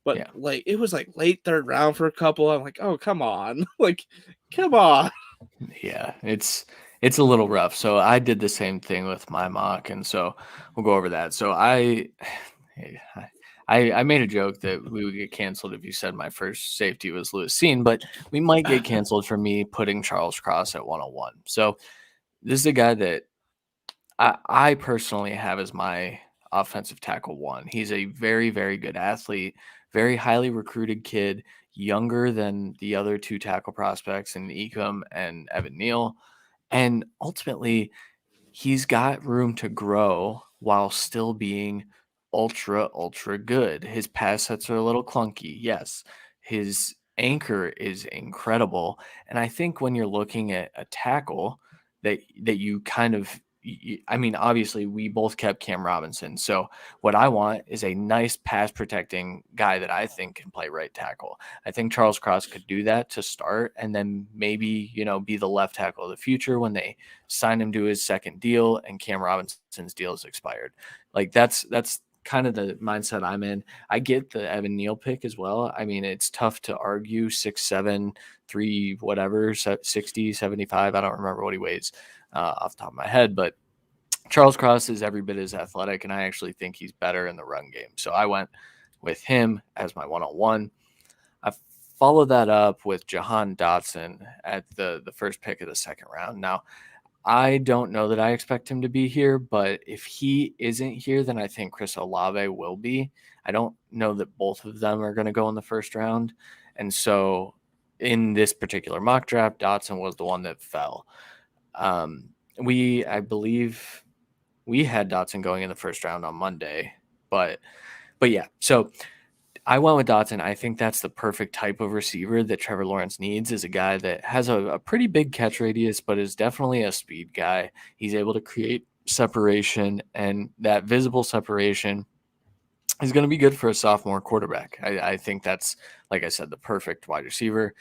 But Yeah. like it was like late 3rd round for a couple. I'm like, oh come on. Like, come on. Yeah, it's a little rough. So I did the same thing with my mock, and so we'll go over that. So I made a joke that we would get canceled if you said my first safety was Lewis Cine, but we might get canceled for me putting Charles Cross at 101. So this is a guy that I personally have as my offensive tackle one. He's a very, very good athlete, very highly recruited kid, younger than the other 2 tackle prospects in Ecom and Evan Neal. And ultimately, he's got room to grow while still being ultra, ultra good. His pass sets are a little clunky, yes. His anchor is incredible. And I think when you're looking at a tackle that you kind of I mean, obviously, we both kept Cam Robinson. So, what I want is a nice pass protecting guy that I think can play right tackle. I think Charles Cross could do that to start, and then maybe, be the left tackle of the future when they sign him to his 2nd deal and Cam Robinson's deal is expired. Like, that's kind of the mindset I'm in. I get the Evan Neal pick as well. I mean, it's tough to argue 6'7", 3 whatever, 60, 75. I don't remember what he weighs off the top of my head, but Charles Cross is every bit as athletic, and I actually think he's better in the run game. So I went with him as my 101. I followed that up with Jahan Dotson at the first pick of the 2nd round. Now, I don't know that I expect him to be here, but if he isn't here, then I think Chris Olave will be. I don't know that both of them are going to go in the 1st round. And so in this particular mock draft, Dotson was the one that fell. I believe we had Dotson going in the 1st round on Monday, but yeah. So I went with Dotson. I think that's the perfect type of receiver that Trevor Lawrence needs, is a guy that has a pretty big catch radius, but is definitely a speed guy. He's able to create separation, and that visible separation is going to be good for a sophomore quarterback. I think that's, like I said, the perfect wide receiver.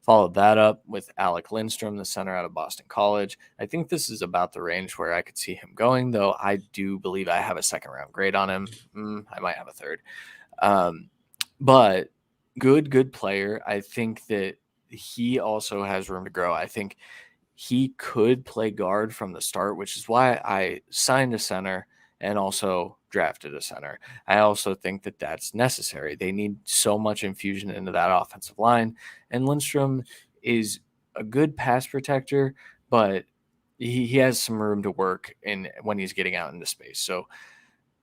Followed that up with Alec Lindstrom, the center out of Boston College. I think this is about the range where I could see him going, though I do believe I have a 2nd round grade on him. I might have a 3rd. But good player. I think that he also has room to grow. I think he could play guard from the start, which is why I signed a center and also drafted a center. I also think that that's necessary. They need so much infusion into that offensive line. And Lindstrom is a good pass protector, but he has some room to work in when he's getting out into space. So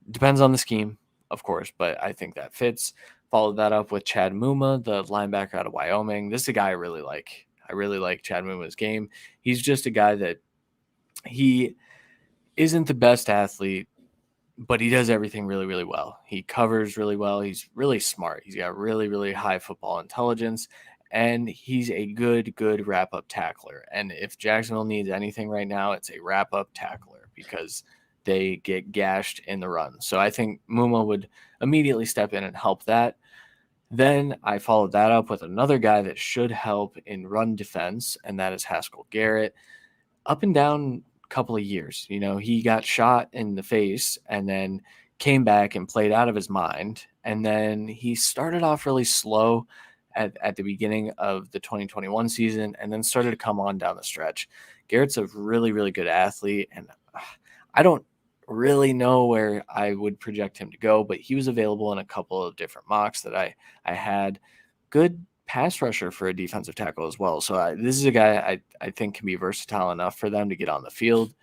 depends on the scheme, of course, but I think that fits. Followed that up with Chad Mumma, the linebacker out of Wyoming. This is a guy I really like. I really like Chad Mumma's game. He's just a guy that he isn't the best athlete, but he does everything really, really well. He covers really well. He's really smart. He's got really, really high football intelligence, and he's a good wrap-up tackler. And if Jacksonville needs anything right now, it's a wrap-up tackler because they get gashed in the run. So I think Mumma would immediately step in and help that. Then I followed that up with another guy that should help in run defense, and that is Haskell Garrett. Up and down couple of years. He got shot in the face and then came back and played out of his mind. And then he started off really slow at the beginning of the 2021 season and then started to come on down the stretch. Garrett's a really, really good athlete, and I don't really know where I would project him to go, but he was available in a couple of different mocks that I had. Good pass rusher for a defensive tackle as well. So this is a guy I think can be versatile enough for them to get on the field.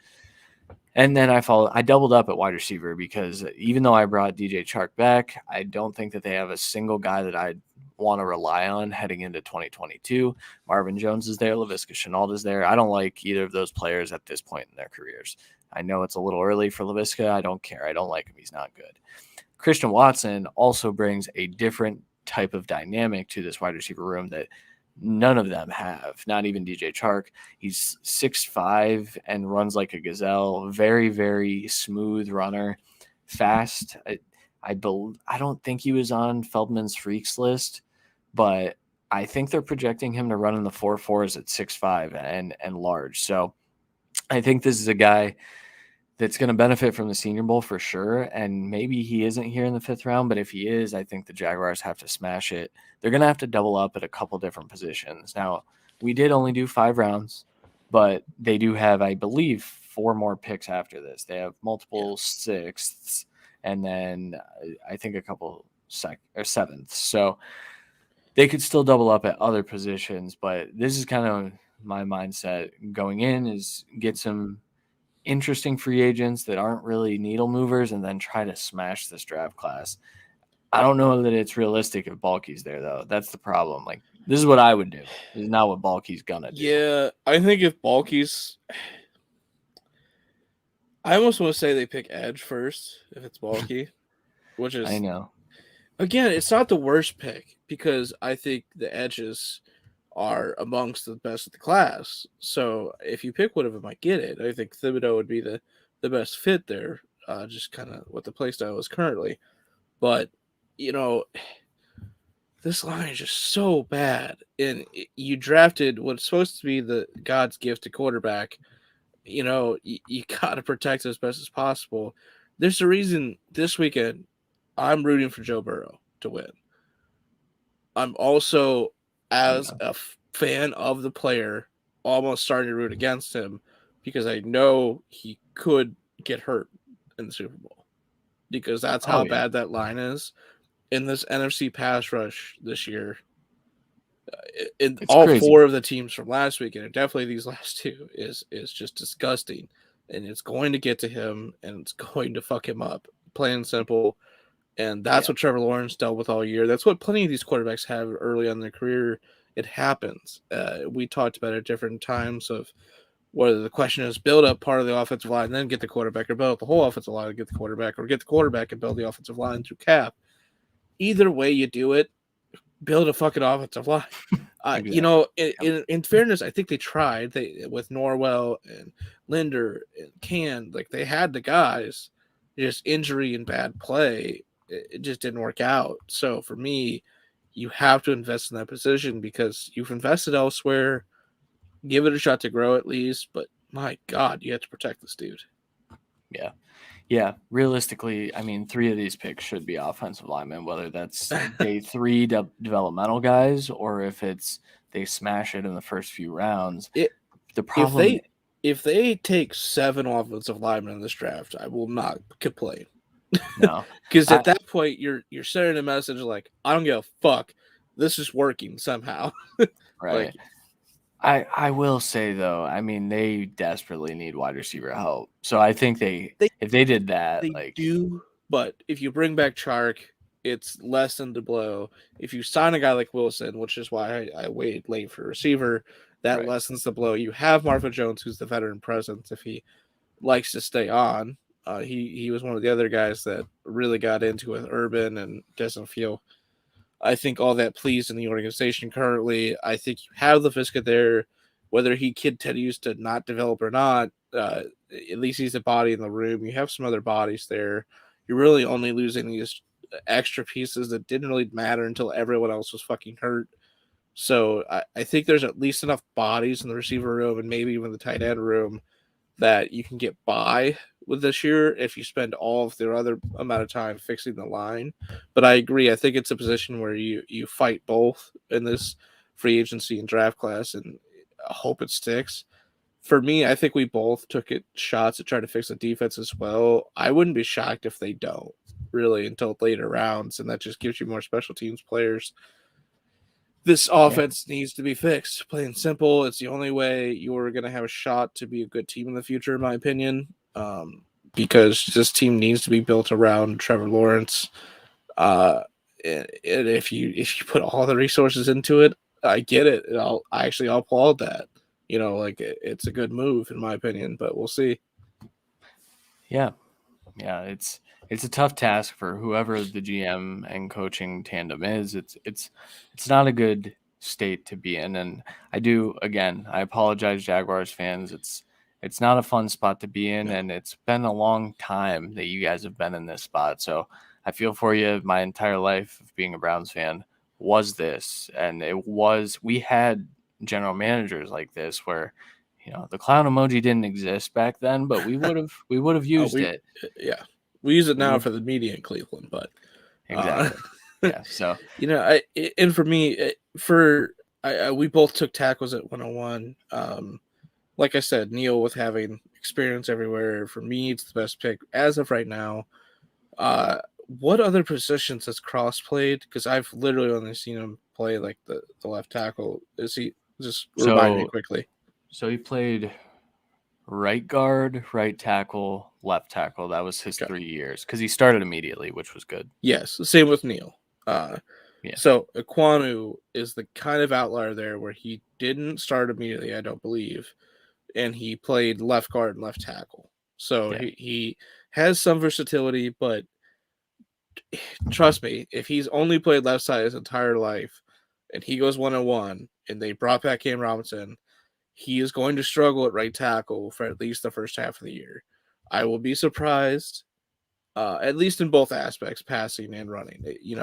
And then I doubled up at wide receiver because even though I brought DJ Chark back, I don't think that they have a single guy that I'd want to rely on heading into 2022. Marvin Jones is there. Laviska Shenault is there. I don't like either of those players at this point in their careers. I know it's a little early for Laviska. I don't care. I don't like him. He's not good. Christian Watson also brings a different type of dynamic to this wide receiver room that none of them have, not even DJ Chark. He's 6'5" and runs like a gazelle. Very, very smooth runner, fast. I don't think he was on Feldman's Freaks list, but I think they're projecting him to run in the 4.4s at 6'5" and large. So I think this is a guy that's going to benefit from the Senior Bowl for sure. And maybe he isn't here in the 5th round, but if he is, I think the Jaguars have to smash it. They're going to have to double up at a couple different positions. Now, we did only do 5 rounds, but they do have, I believe, 4 more picks after this. They have multiple 6ths and then I think a couple 7ths. So they could still double up at other positions, but this is kind of my mindset going in is get some interesting free agents that aren't really needle movers and then try to smash this draft class. I don't know that it's realistic if Balkey's there, though. That's the problem. Like, this is what I would do. This is not what Balkey's going to do. Yeah, I think if Balkey's... I almost want to say they pick edge first if it's Balkey, which is... I know. Again, it's not the worst pick because I think the edges are amongst the best of the class. So if you pick one of them, I get it. I think Thibodeau would be the best fit there, just kind of what the play style is currently. But, this line is just so bad. And you drafted what's supposed to be the God's gift to quarterback. You got to protect it as best as possible. There's a reason this weekend I'm rooting for Joe Burrow to win. I'm also, as a fan of the player, almost starting to root against him because I know he could get hurt in the Super Bowl because that's how bad that line is. In this NFC pass rush this year, in all crazy. 4 of the teams from last week, and definitely these last 2, is just disgusting. And it's going to get to him, and it's going to fuck him up, plain and simple. And that's what Trevor Lawrence dealt with all year. That's what plenty of these quarterbacks have early on in their career. It happens. We talked about it at different times of whether the question is build up part of the offensive line and then get the quarterback, or build up the whole offensive line and get the quarterback, or get the quarterback and build the offensive line through cap. Either way you do it, build a fucking offensive line. Exactly. In fairness, I think they tried. With Norwell and Linder and Can, like they had the guys, just injury and bad play. It just didn't work out. So for me, you have to invest in that position because you've invested elsewhere. Give it a shot to grow at least, but my God, you have to protect this dude. Yeah. Realistically, I mean, 3 of these picks should be offensive linemen, whether that's day 3 developmental guys or if it's they smash it in the first few rounds. The problem if they take 7 offensive linemen in this draft, I will not complain. No, because at that point you're sending a message like, I don't give a fuck. This is working somehow. Right. I will say though, I mean, they desperately need wide receiver help. So I think if they did that, they do. But if you bring back Chark, it's less than the blow. If you sign a guy like Wilson, which is why I waited late for receiver, that lessens the blow. You have Marvin Jones, who's the veteran presence. If he likes to stay on, he was one of the other guys that really got into with Urban and doesn't feel, I think, all that pleased in the organization currently. I think you have the Fiska there, whether he continues to not develop or not. At least he's a body in the room. You have some other bodies there. You're really only losing these extra pieces that didn't really matter until everyone else was fucking hurt. So I think there's at least enough bodies in the receiver room and maybe even the tight end room that you can get by with this year if you spend all of their other amount of time fixing the line. But I agree. I think it's a position where you fight both in this free agency and draft class, and I hope it sticks. For me, I think we both took shots at trying to fix the defense as well. I wouldn't be shocked if they don't really until later rounds, and that just gives you more special teams players. This offense needs to be fixed, plain and simple. It's the only way you're going to have a shot to be a good team in the future, in my opinion, because this team needs to be built around Trevor Lawrence. and if you put all the resources into it, I get it. I actually applaud that. Like it's a good move in my opinion, but we'll see. Yeah, yeah, it's a tough task for whoever the GM and coaching tandem is. It's not a good state to be in, and I apologize, Jaguars fans. It's not a fun spot to be in, No. and it's been a long time that you guys have been in this spot. So I feel for you. My entire life of being a Browns fan was this, and we had general managers like this where the clown emoji didn't exist back then, but we would have used we it. yeah, we use it We now would for the media in Cleveland, but uh, exactly. Yeah. So and for me, we both took tackles at 101. Like I said, Neil with having experience everywhere. For me, it's the best pick as of right now. What other positions has Cross played? Because I've literally only seen him play like the left tackle. Is he just remind me so quickly? so he played right guard, right tackle, left tackle. That was his Okay. 3 years because he started immediately, which was good. Yes, same with Neil. Yeah. So Iquanu is the kind of outlier there where he didn't start immediately, I don't believe, and he played left guard and left tackle. So Yeah. he has some versatility, but trust me, if he's only played left side his entire life and he goes 1-1 and they brought back Cam Robinson, he is going to struggle at right tackle for at least the first half of the year. I will be surprised, at least in both aspects, passing and running.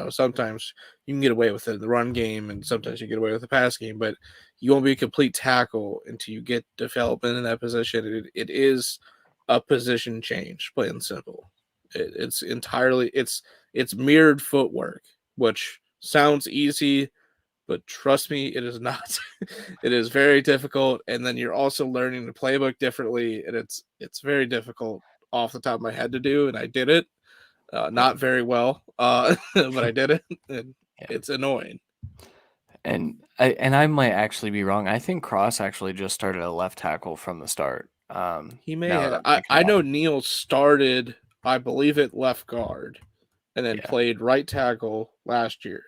Sometimes you can get away with it in the run game, and sometimes you get away with the pass game, but you won't be a complete tackle until you get development in that position. It is a position change, plain and simple. It's entirely it's mirrored footwork, which sounds easy, but trust me, it is not. It is very difficult, and then you're also learning the playbook differently, and it's very difficult off the top of my head to do, and I did it. Yeah. Not very well, but I did it, and Yeah. it's annoying. And I might actually be wrong. I think Cross actually just started a left tackle from the start. He may Now that have. I'm I, thinking I about know it. Neil started, I believe, at left guard, and then Yeah. played right tackle last year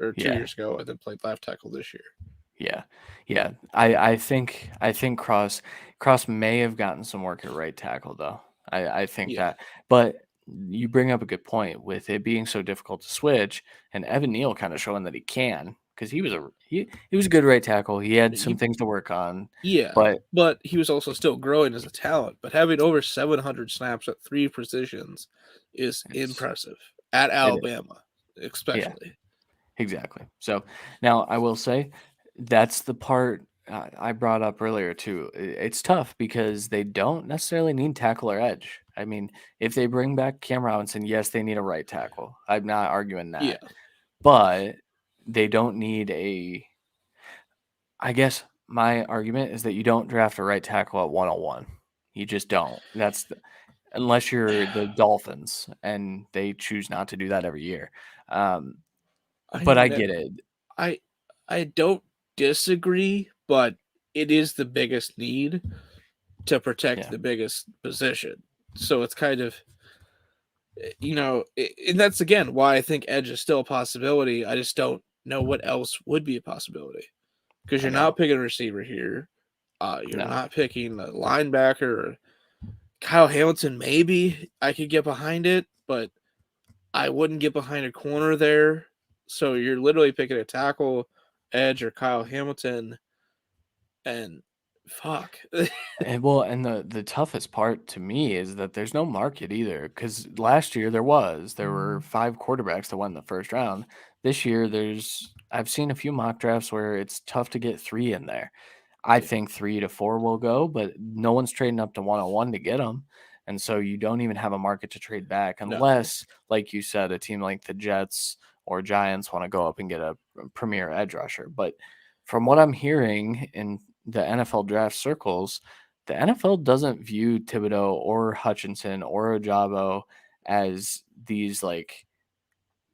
or two Yeah. years ago, and then played left tackle this year. Yeah, yeah. I think Cross may have gotten some work at right tackle though. I think Yeah, that, but you bring up a good point with it being so difficult to switch, and Evan Neal kind of showing that he can because he was a good right tackle. He had some he things to work on, Yeah, but but he was also still growing as a talent. But having over 700 snaps at three positions is it's impressive at it is. Alabama, Yeah, especially. exactly. So now I will say that's the part I brought up earlier too. It's tough because they don't necessarily need tackle or edge. I mean, if they bring back Cam Robinson, yes, they need a right tackle. I'm not arguing Yeah, that, but they don't need a. I guess my argument is that you don't draft a right tackle at 101. You just don't. Unless you're the Dolphins and they choose not to do that every year. Um, I but I mean, get it. I I don't disagree, but it is the biggest need to protect Yeah, the biggest position. So it's kind of and that's again why I think edge is still a possibility. I just don't know what else would be a possibility because I you're know. not picking a receiver here. You're No. not picking a linebacker or Kyle Hamilton. Maybe I could get behind it, but I wouldn't get behind a corner there. So you're literally picking a tackle, edge, or Kyle Hamilton, and fuck. And the toughest part to me is that there's no market either. Because last year there were 5 quarterbacks that went in the first round. This year I've seen a few mock drafts where it's tough to get 3 in there. I Yeah, think 3 to 4 will go, but no one's trading up to 101 to get them. And so you don't even have a market to trade back no, unless, like you said, a team like the Jets or Giants want to go up and get a premier edge rusher. But from what I'm hearing in the NFL draft circles, the NFL doesn't view Thibodeau or Hutchinson or Ojabo as these like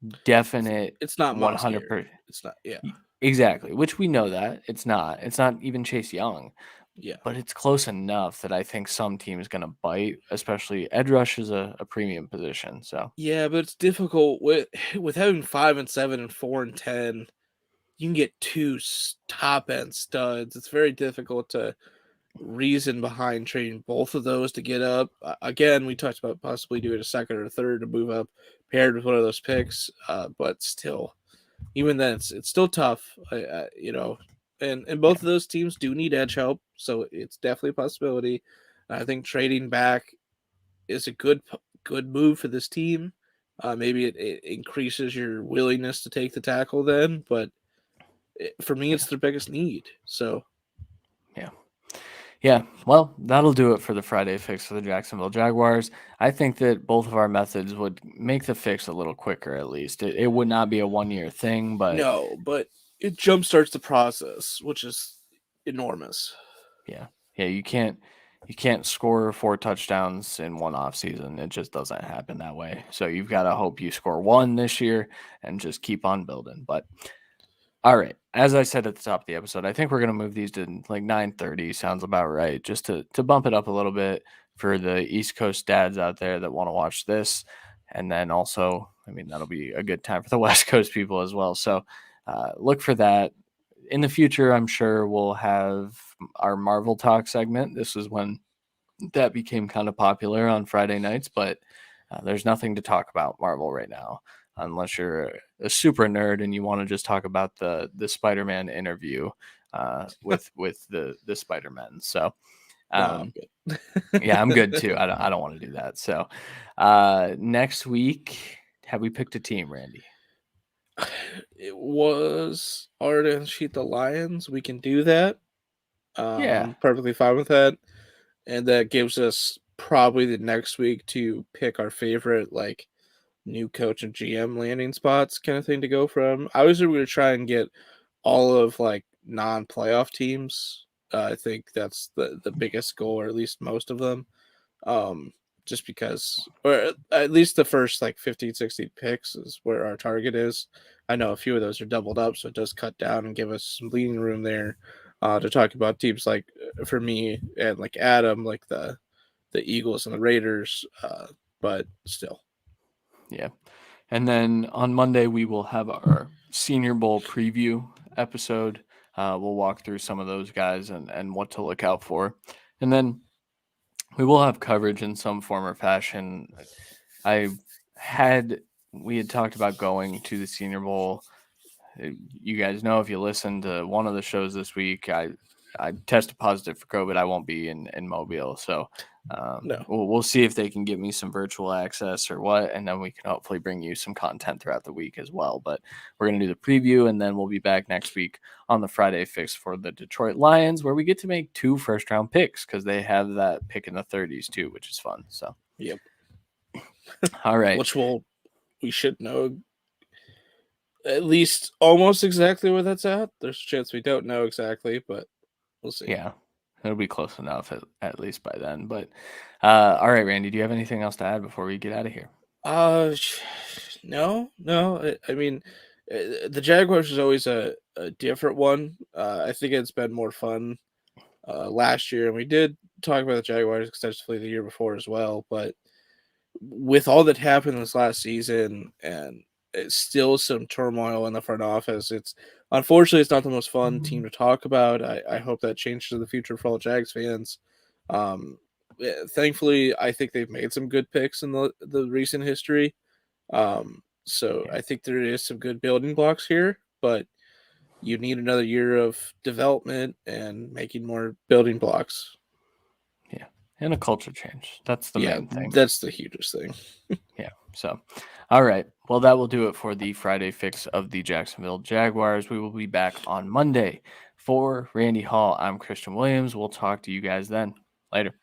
it's definite it's not Miles Garrett. 100%. It's not. Yeah, Exactly, which we know that it's not. It's not even Chase Young, Yeah. but it's close enough that I think some team's going to bite, especially edge rush is a premium position. So, Yeah, but it's difficult with having 5-7 and 4-10. You can get two top end studs. It's very difficult to reason behind trading both of those to get up. Again, we talked about possibly doing a second or a third to move up paired with one of those picks, but still, even then, it's still tough. And both yeah, of those teams do need edge help, so it's definitely a possibility. I think trading back is a good move for this team. Maybe it increases your willingness to take the tackle then, but for me, yeah, it's their biggest need. So yeah. Yeah, well, that'll do it for the Friday fix for the Jacksonville Jaguars. I think that both of our methods would make the fix a little quicker, at least. It would not be a 1 year thing, but no, but it jumpstarts the process, which is enormous. yeah, yeah, you can't score 4 touchdowns in one off season. It just doesn't happen that way. So you've got to hope you score one this year and just keep on building. But all right, as I said at the top of the episode, I think we're gonna move these to like 9:30. Sounds about right, just to bump it up a little bit for the East Coast dads out there that want to watch this, and then also, I mean, that'll be a good time for the West Coast people as well. So look for that in the future. I'm sure we'll have our Marvel Talk segment. This is when that became kind of popular on Friday nights, but there's nothing to talk about Marvel right now unless you're a super nerd and you want to just talk about the Spider-Man interview with the Spider-Men. So No, I'm good. yeah, I'm good too. I don't want to do that. So next week, have we picked a team, Randy? It was Arden Sheet the Lions. We can do that. Yeah, I'm perfectly fine with that. And that gives us probably the next week to pick our favorite like new coach and GM landing spots kind of thing to go from. I was going to try and get all of like non-playoff teams. I think that's the biggest goal, or at least most of them. Just because, or at least the first like 15, 16 picks is where our target is. I know a few of those are doubled up, so it does cut down and give us some bleeding room there to talk about teams like for me and like Adam, like the Eagles and the Raiders. But still, yeah. And then on Monday, we will have our Senior Bowl preview episode. We'll walk through some of those guys and what to look out for. And then we will have coverage in some form or fashion. I we had talked about going to the Senior Bowl. You guys know if you listen to one of the shows this week, I tested positive for COVID. I won't be in Mobile, so no. we'll see if they can get me some virtual access or what, and then we can hopefully bring you some content throughout the week as well. But we're gonna do the preview, and then we'll be back next week on the Friday fix for the Detroit Lions, where we get to make 2 first-round picks because they have that pick in the 30s too, which is fun. So, Yep. all right, Which we should know at least almost exactly where that's at. There's a chance we don't know exactly, but we'll see. yeah. It'll be close enough at least by then. But all right, Randy, do you have anything else to add before we get out of here? No. I mean, the Jaguars is always a different one. I think it's been more fun last year, and we did talk about the Jaguars extensively the year before as well. But with all that happened this last season, and it's still some turmoil in the front office, it's unfortunately it's not the most fun team to talk about. I hope that changes in the future for all Jags fans. Thankfully, I think they've made some good picks in the recent history. So Yeah. I think there is some good building blocks here, but you need another year of development and making more building blocks. Yeah. And a culture change. That's the Yeah, main thing. that's the hugest thing. Yeah. So, all right. Well, that will do it for the Friday fix of the Jacksonville Jaguars. We will be back on Monday. For Randy Hall, I'm Christian Williams. We'll talk to you guys then. Later.